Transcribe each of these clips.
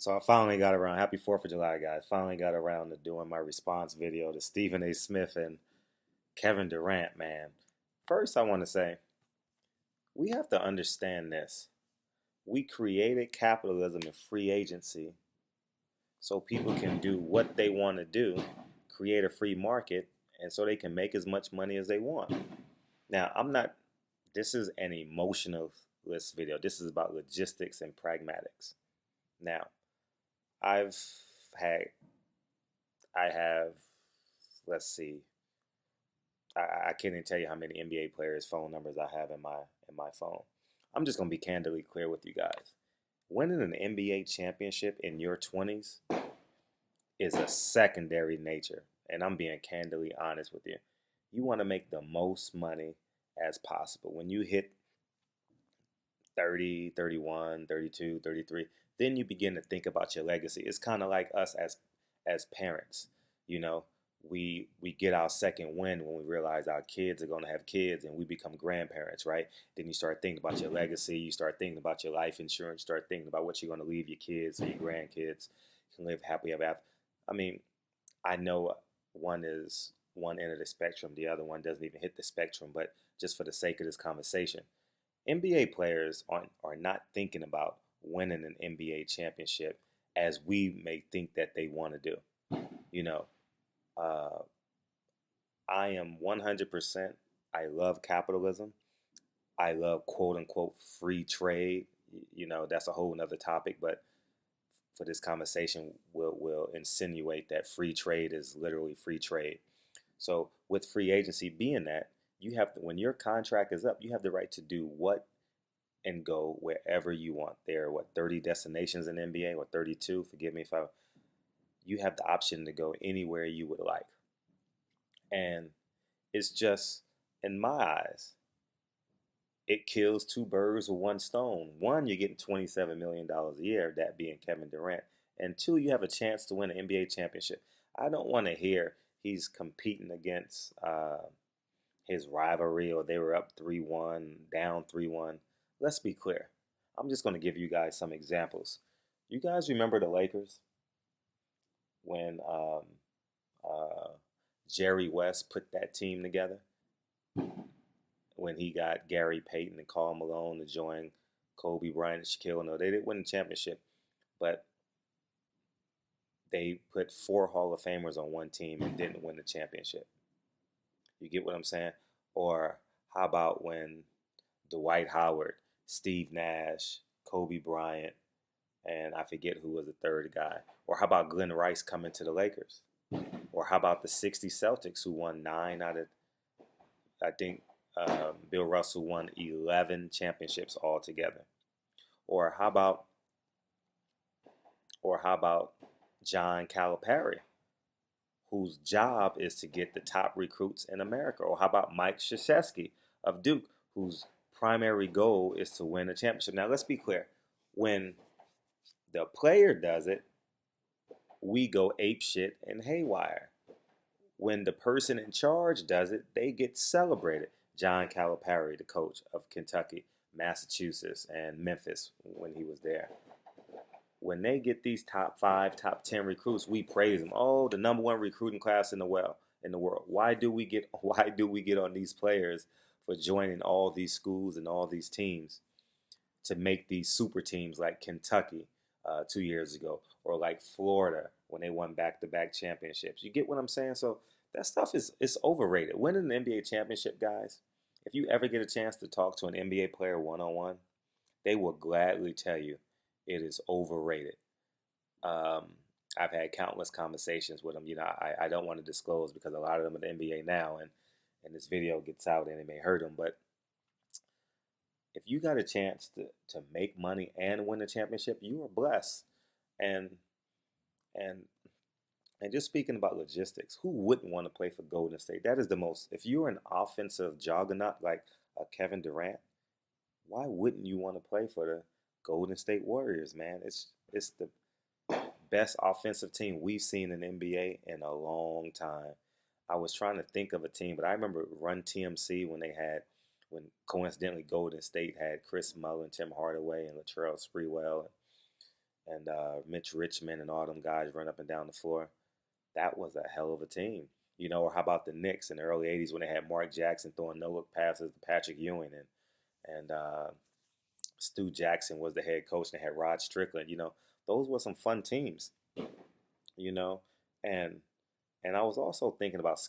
So I finally got around. Happy 4th of July, guys. Finally got around to doing my response video to Stephen A. Smith and Kevin Durant, man. First, I want to say we have to understand this. We created capitalism and free agency so people can do what they want to do, create a free market, and so they can make as much money as they want. Now, this is an emotionalist video. This is about logistics and pragmatics. Now, I've had, I have, let's see, I can't even tell you how many NBA players' phone numbers I have in my phone. I'm just gonna be candidly clear with you guys. Winning an NBA championship in your 20s is a secondary nature, and I'm being candidly honest with you. You want to make the most money as possible. When you hit 30, 31, 32, 33, then you begin to think about your legacy. It's kind of like us as parents. You know, we get our second win when we realize our kids are going to have kids and we become grandparents, right? Then you start thinking about your legacy. You start thinking about your life insurance. You start thinking about what you're going to leave your kids or your grandkids. You can live happily ever after. I mean, I know one is one end of the spectrum. The other one doesn't even hit the spectrum. But just for the sake of this conversation, NBA players are not thinking about winning an NBA championship as we may think that they want to do. You know, uh, I am 100%. I love capitalism. I love quote unquote free trade. You know, that's a whole nother topic. But for this conversation, we'll insinuate that free trade is literally free trade. So with free agency being that, you have to, when your contract is up, you have the right to do what and go wherever you want. There are 30 destinations in the NBA or 32. Forgive me if I. You have the option to go anywhere you would like, and it's just in my eyes, it kills two birds with one stone. One, you're getting $27 million a year, that being Kevin Durant, and two, you have a chance to win an NBA championship. I don't want to hear he's competing against his rivalry or they were up 3-1, down 3-1. Let's be clear. I'm just going to give you guys some examples. You guys remember the Lakers when uh, Jerry West put that team together? When he got Gary Payton and Karl Malone to join Kobe Bryant and Shaquille O'Neal. They didn't win the championship, but they put four Hall of Famers on one team and didn't win the championship. You get what I'm saying? Or how about when Dwight Howard, Steve Nash, Kobe Bryant, and I forget who was the third guy. Or how about Glenn Rice coming to the Lakers? Or how about the '60 Celtics who won 9 out of, I think Bill Russell won 11 championships altogether. Or how about John Calipari, whose job is to get the top recruits in America? Or how about Mike Krzyzewski of Duke, whose primary goal is to win a championship? Now, let's be clear. When the player does it, we go apeshit and haywire. When the person in charge does it, they get celebrated. John Calipari, the coach of Kentucky, Massachusetts, and Memphis when he was there. When they get these top 5, top 10 recruits, we praise them. Oh, the number one recruiting class in the world. Why do we get on these players for joining all these schools and all these teams to make these super teams like Kentucky 2 years ago, or like Florida when they won back-to-back championships? You get what I'm saying? So that stuff is overrated. Winning an NBA championship, guys, if you ever get a chance to talk to an NBA player one-on-one, they will gladly tell you it is overrated. Um, I've had countless conversations with them. You know, I don't want to disclose because a lot of them are in the NBA now, and this video gets out and it may hurt them. But if you got a chance to make money and win a championship, you are blessed. And and and just speaking about logistics, who wouldn't want to play for Golden State? That is the most. If you're an offensive juggernaut like a Kevin Durant, why wouldn't you want to play for the Golden State Warriors, man? It's the best offensive team we've seen in the NBA in a long time. I was trying to think of a team, but I remember Run TMC when coincidentally Golden State had Chris Mullin, Tim Hardaway, and Latrell Sprewell. and Mitch Richmond and all them guys run up and down the floor. That was a hell of a team. Or how about the Knicks in the early '80s when they had Mark Jackson throwing no-look passes to Patrick Ewing and Stu Jackson was the head coach and they had Rod Strickland. Those were some fun teams. You know, and and I was also thinking about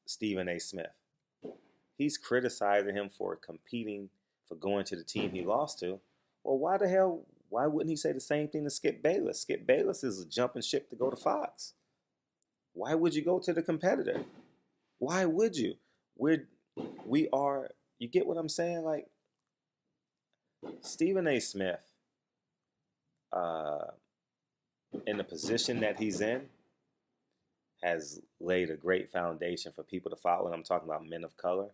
Stephen A. Smith. He's criticizing him for competing for going to the team he lost to. Well, why the hell? Why wouldn't he say the same thing to Skip Bayless? Skip Bayless is a jumping ship to go to Fox. Why would you go to the competitor? Why would you? We're we are. You get what I'm saying? Like Stephen A. Smith, uh, in the position that he's in, has laid a great foundation for people to follow. And I'm talking about men of color.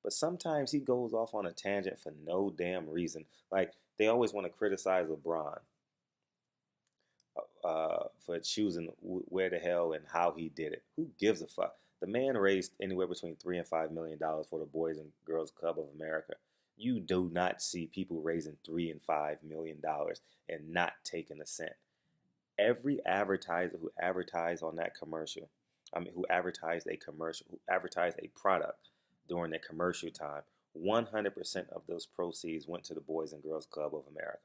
But sometimes he goes off on a tangent for no damn reason. Like they always want to criticize LeBron for choosing where the hell and how he did it. Who gives a fuck? The man raised anywhere between $3 and $5 million for the Boys and Girls Club of America. You do not see people raising $3 and $5 million and not taking a cent. Every advertiser who advertised on that commercial, who advertised a commercial, who advertised a product during their commercial time, 100% of those proceeds went to the Boys and Girls Club of America.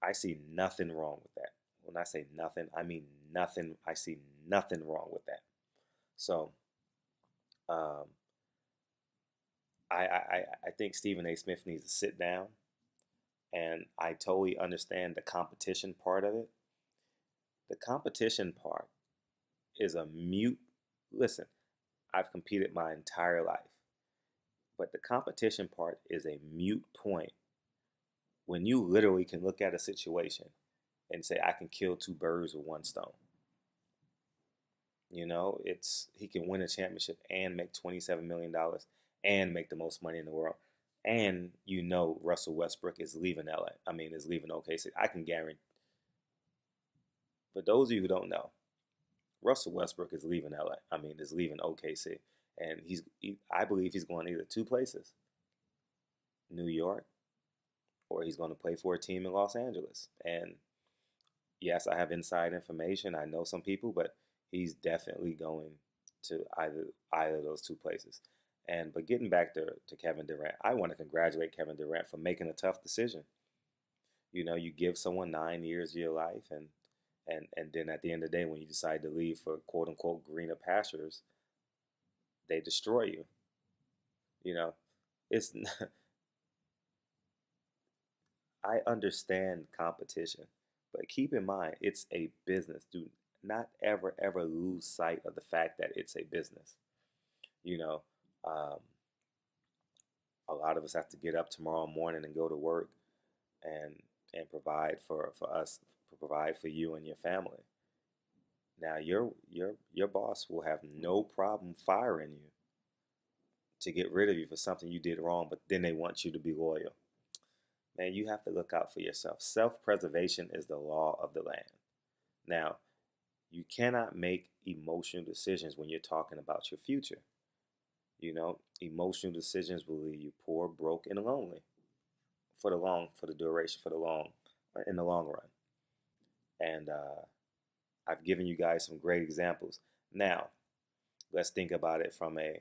I see nothing wrong with that. When I say nothing, I mean nothing. I see nothing wrong with that. So, um, I think Stephen A. Smith needs to sit down, and I totally understand the competition part of it. The competition part is a mute. Listen, I've competed my entire life, but the competition part is a mute point when you literally can look at a situation and say, I can kill two birds with one stone. It's he can win a championship and make $27 million and make the most money in the world. And Russell Westbrook is leaving LA. Is leaving OKC. I can guarantee. For those of you who don't know, Russell Westbrook is leaving LA. Is leaving OKC, and I believe he's going either two places, New York, or he's going to play for a team in Los Angeles. And yes, I have inside information. I know some people, but he's definitely going to either of those two places. But getting back to Kevin Durant, I want to congratulate Kevin Durant for making a tough decision. You give someone 9 years of your life, and then at the end of the day, when you decide to leave for quote unquote greener pastures, they destroy you. It's I understand competition, but keep in mind it's a business. Do not ever lose sight of the fact that it's a business. You know, um, a lot of us have to get up tomorrow morning and go to work and provide for us, provide for you and your family. Now your boss will have no problem firing you to get rid of you for something you did wrong, but then they want you to be loyal. Man, you have to look out for yourself. Self-preservation is the law of the land. Now, you cannot make emotional decisions when you're talking about your future. Emotional decisions will leave you poor, broke, and lonely for the duration, in the long run. And I've given you guys some great examples. Now, let's think about it from a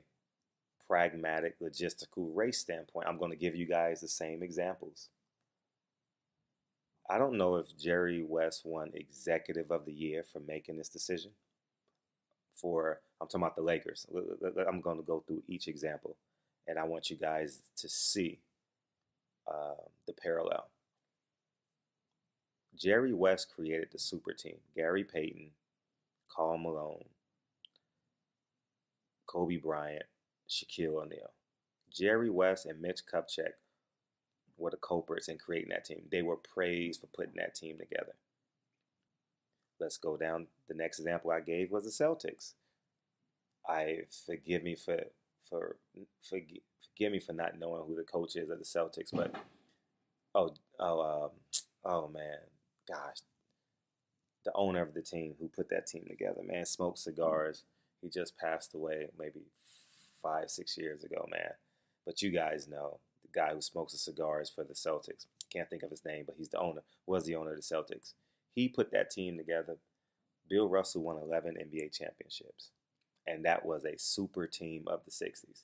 pragmatic, logistical race standpoint. I'm going to give you guys the same examples. I don't know if Jerry West won Executive of the Year for making this decision. I'm talking about the Lakers. I'm going to go through each example, and I want you guys to see the parallel. Jerry West created the super team. Gary Payton, Karl Malone, Kobe Bryant, Shaquille O'Neal. Jerry West and Mitch Kupchak were the culprits in creating that team. They were praised for putting that team together. Let's go down. The next example I gave was the Celtics. Forgive me for not knowing who the coach is of the Celtics, but oh man, gosh, the owner of the team who put that team together, man, smoked cigars. He just passed away maybe 5-6 years ago, man. But you guys know the guy who smokes the cigars for the Celtics. can't think of his name, but he's the owner, was the owner of the Celtics. He put that team together. Bill Russell won 11 NBA championships, and that was a super team of the 60s.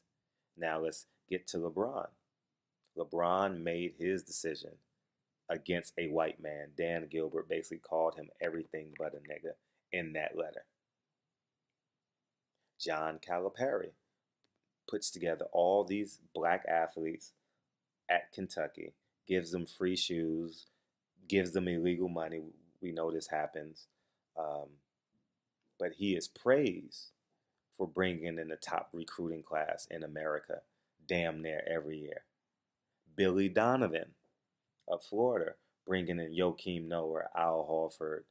Now let's get to LeBron. LeBron made his decision against a white man. Dan Gilbert basically called him everything but a nigga in that letter. John Calipari puts together all these black athletes at Kentucky, gives them free shoes, gives them illegal money. We know this happens. But he is praised for bringing in the top recruiting class in America damn near every year. Billy Donovan of Florida, bringing in Joakim Noah, Al Horford,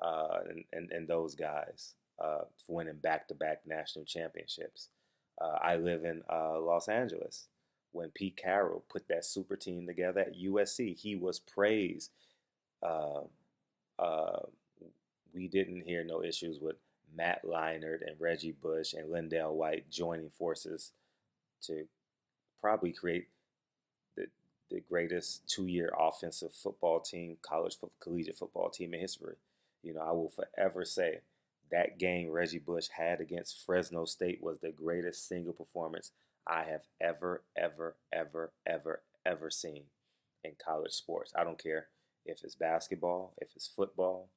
and those guys, winning back-to-back national championships. I live in Los Angeles. When Pete Carroll put that super team together at USC, he was praised. We didn't hear no issues with Matt Leinart and Reggie Bush and Lindell White joining forces to probably create the greatest 2-year offensive football team, collegiate football team in history. You know, I will forever say that game Reggie Bush had against Fresno State was the greatest single performance I have ever seen in college sports. I don't care if it's basketball, if it's football.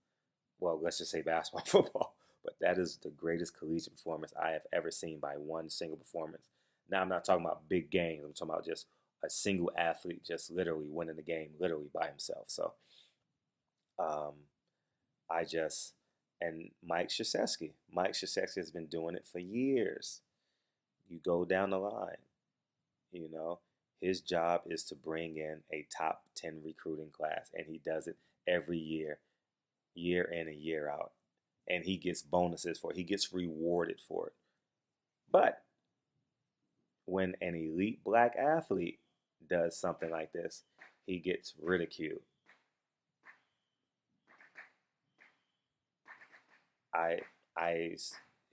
Well, let's just say basketball, football. But that is the greatest collegiate performance I have ever seen by one single performance. Now, I'm not talking about big games. I'm talking about just a single athlete just literally winning the game literally by himself. So, and Mike Krzyzewski. Mike Krzyzewski has been doing it for years. You go down the line, you know, his job is to bring in a top 10 recruiting class, and he does it every year, year in and year out. And he gets bonuses for it. He gets rewarded for it. But when an elite black athlete does something like this, he gets ridiculed.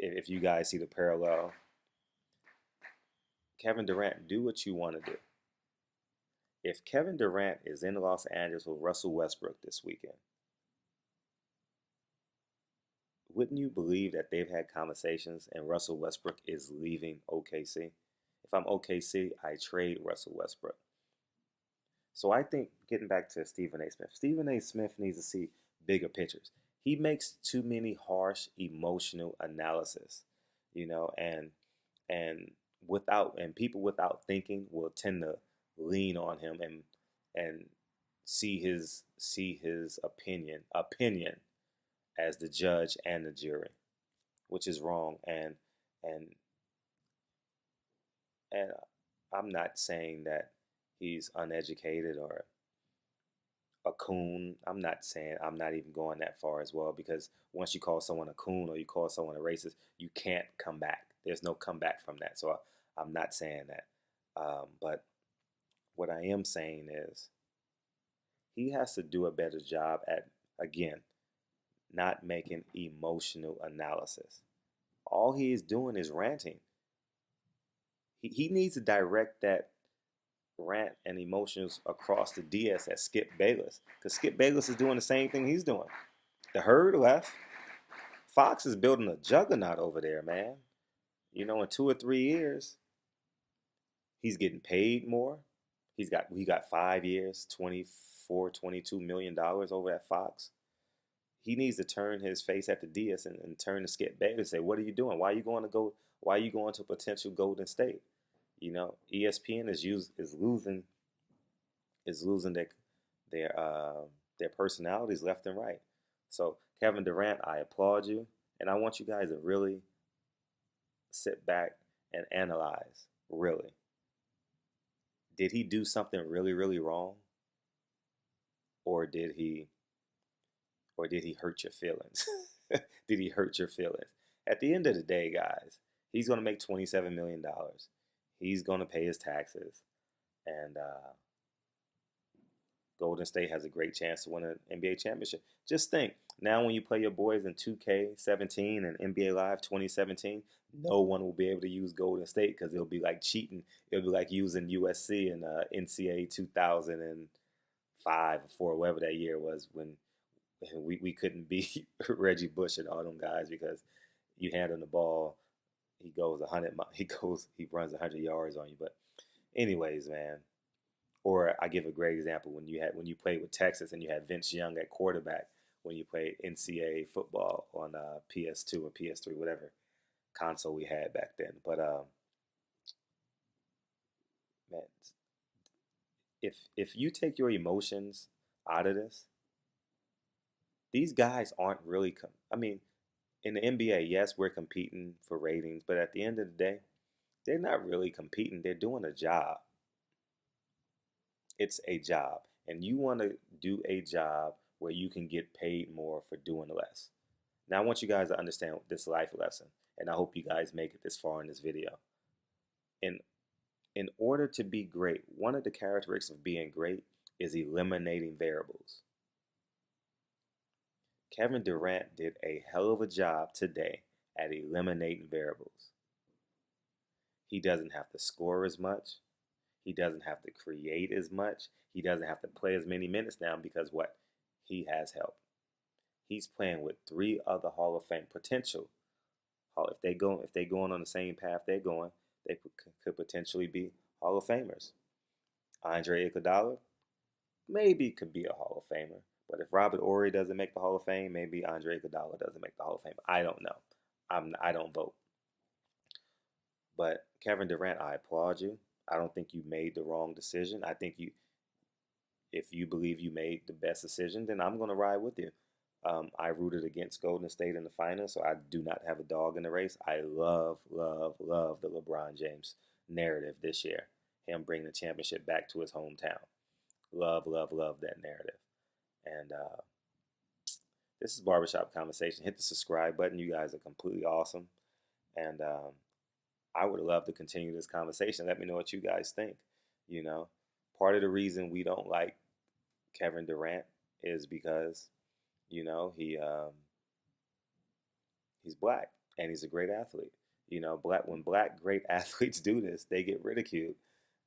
If you guys see the parallel, Kevin Durant, do what you want to do. If Kevin Durant is in Los Angeles with Russell Westbrook this weekend, wouldn't you believe that they've had conversations and Russell Westbrook is leaving OKC? If I'm OKC, I trade Russell Westbrook. So I think, getting back to Stephen A. Smith needs to see bigger pictures. He makes too many harsh emotional analysis, you know, and people without thinking will tend to lean on him and see his opinion as the judge and the jury, which is wrong. And I'm not saying that he's uneducated or a coon. I'm not even going that far as well, because once you call someone a coon or you call someone a racist, you can't come back. There's no comeback from that. So I'm not saying that. But what I am saying is he has to do a better job at, again, not making emotional analysis. All he is doing is ranting. He needs to direct that rant and emotions across the DS at Skip Bayless, because Skip Bayless is doing the same thing he's doing. The herd left. Fox is building a juggernaut over there, man. You know, in 2 or 3 years, he's getting paid more. He got 5 years, $22 million over at Fox. He needs to turn his face at the DS and turn to Skip Bayless and say, "What are you doing? Why are you going to potential Golden State?" You know, ESPN is losing their personalities left and right. So Kevin Durant, I applaud you, and I want you guys to really sit back and analyze. Really, did he do something really, really wrong, or did he hurt your feelings? Did he hurt your feelings? At the end of the day, guys, he's going to make $27 million. He's going to pay his taxes and Golden State has a great chance to win an NBA championship. Just think, now when you play your boys in 2K17 and NBA Live 2017, no one will be able to use Golden State because it'll be like cheating. It'll be like using USC in NCAA 2005 or 4, whatever that year was, when we couldn't beat Reggie Bush and all them guys because you hand him the ball, he runs 100 yards on you. But anyways, man. Or I give a great example when you played with Texas and you had Vince Young at quarterback when you played NCAA football on PS2 or PS3, whatever console we had back then. But man, if you take your emotions out of this, these guys aren't really. I mean, in the NBA, yes, we're competing for ratings, but at the end of the day, they're not really competing. They're doing a job. It's a job, and you want to do a job where you can get paid more for doing less. Now, I want you guys to understand this life lesson, and I hope you guys make it this far in this video. In in order to be great, one of the characteristics of being great is eliminating variables. Kevin Durant did a hell of a job today at eliminating variables. He doesn't have to score as much. He doesn't have to create as much. He doesn't have to play as many minutes now because what? He has help. He's playing with 3 other Hall of Fame potential. If they going on the same path they're going, they could potentially be Hall of Famers. Andre Iguodala maybe could be a Hall of Famer, but if Robert Horry doesn't make the Hall of Fame, maybe Andre Iguodala doesn't make the Hall of Fame. I don't know. I don't vote. But Kevin Durant, I applaud you. I don't think you made the wrong decision. I think if you believe you made the best decision, then I'm going to ride with you. I rooted against Golden State in the finals, so I do not have a dog in the race. I love, love, love the LeBron James narrative this year. Him bringing the championship back to his hometown. Love, love, love that narrative. And this is Barbershop Conversation. Hit the subscribe button. You guys are completely awesome. And I would love to continue this conversation. Let me know what you guys think. You know, part of the reason we don't like Kevin Durant is because, you know, he's black and he's a great athlete. You know, when black great athletes do this, they get ridiculed,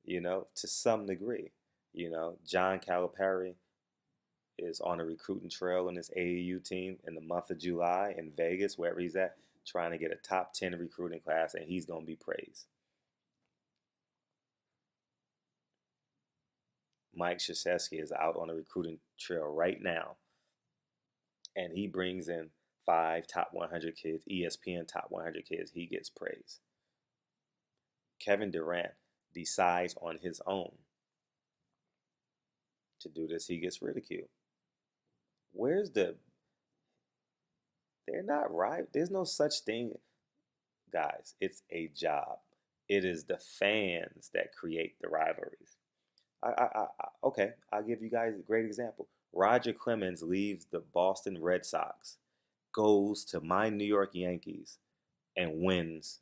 you know, to some degree. You know, John Calipari is on a recruiting trail on his AAU team in the month of July in Vegas, wherever he's at, trying to get a top 10 recruiting class, and he's going to be praised. Mike Krzyzewski is out on a recruiting trail right now, and he brings in 5 top 100 kids, ESPN top 100 kids. He gets praise. Kevin Durant decides on his own to do this. He gets ridiculed. They're not right. There's no such thing, guys. It's a job. It is the fans that create the rivalries. Okay, I'll give you guys a great example. Roger Clemens leaves the Boston Red Sox, goes to my New York Yankees, and wins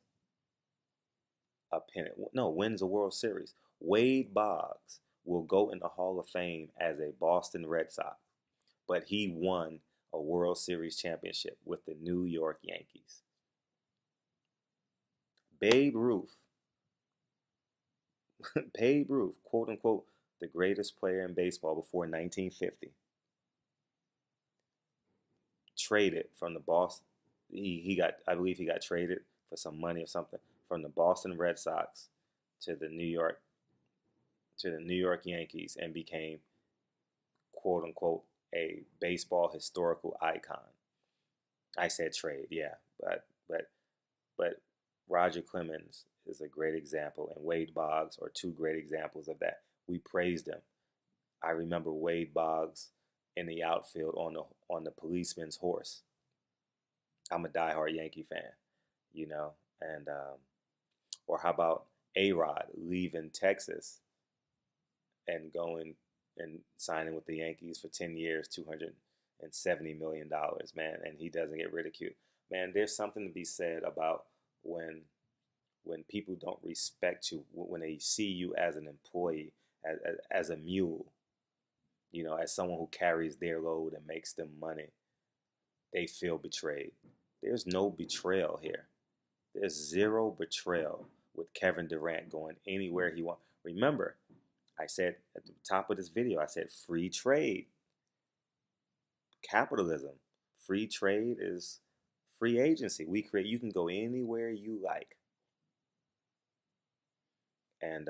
a pennant. No, wins a World Series. Wade Boggs will go in the Hall of Fame as a Boston Red Sox, but he won a World Series championship with the New York Yankees. Babe Ruth, quote unquote, the greatest player in baseball before 1950, traded from the Boston. I believe he got traded for some money or something from the Boston Red Sox to the New York Yankees and became, quote unquote, a baseball historical icon. I said trade, yeah, but Roger Clemens is a great example, and Wade Boggs are 2 great examples of that. We praised them. I remember Wade Boggs in the outfield on the policeman's horse. I'm a diehard Yankee fan, you know, and or how about A-Rod leaving Texas and going and signing with the Yankees for 10 years, $270 million, man, and he doesn't get ridiculed. Man, there's something to be said about when people don't respect you, when they see you as an employee, as a mule. You know, as someone who carries their load and makes them money, they feel betrayed. There's no betrayal here. There's zero betrayal with Kevin Durant going anywhere he wants. Remember, I said at the top of this video, I said free trade, capitalism. Free trade is free agency. You can go anywhere you like. And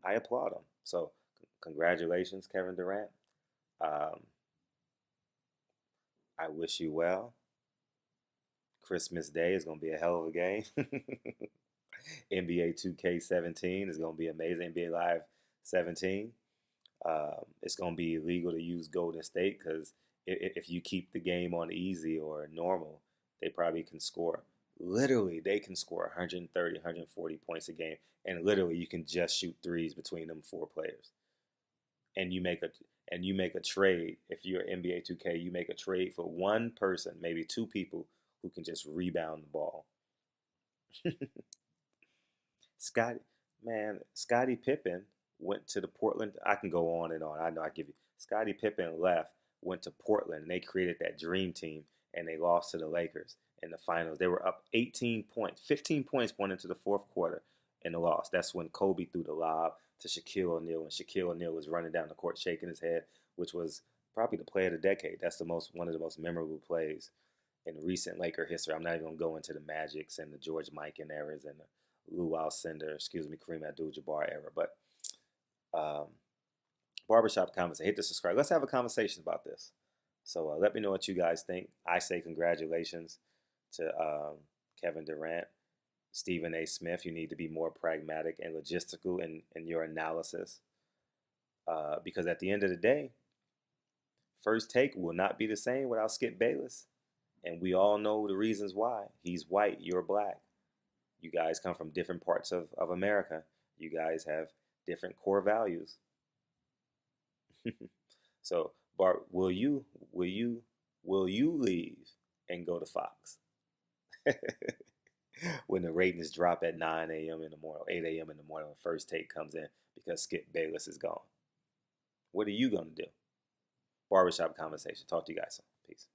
I applaud him. So congratulations, Kevin Durant. Um, I wish you well. Christmas Day is going to be a hell of a game. NBA 2K17 is going to be amazing. NBA Live 17. It's going to be illegal to use Golden State because if you keep the game on easy or normal, they probably can score. Literally, they can score 130, 140 points a game, and literally you can just shoot threes between them four players. And you make a trade. If you're NBA 2K, you make a trade for one person, maybe two people who can just rebound the ball. Scotty, man, Scottie Pippen went to the Portland. I can go on and on. I know I give you. Scottie Pippen left, went to Portland, and they created that dream team, and they lost to the Lakers in the finals. They were up 18 points, 15 points going into the fourth quarter, and the loss. That's when Kobe threw the lob to Shaquille O'Neal, and Shaquille O'Neal was running down the court shaking his head, which was probably the play of the decade. That's one of the most memorable plays in recent Laker history. I'm not even going to go into the Magics and the George Mikan eras and the Lou Alcindor, Kareem Abdul-Jabbar era. But barbershop conversation. Hit the subscribe. Let's have a conversation about this. So let me know what you guys think. I say congratulations to Kevin Durant. Stephen A. Smith, you need to be more pragmatic and logistical in your analysis. Because at the end of the day, First Take will not be the same without Skip Bayless. And we all know the reasons why. He's white, you're black. You guys come from different parts of America. You guys have different core values. So, Bart, will you leave and go to Fox when the ratings drop at 9 a.m. in the morning, 8 a.m. in the morning when First Take comes in because Skip Bayless is gone? What are you going to do? Barbershop conversation. Talk to you guys soon. Peace.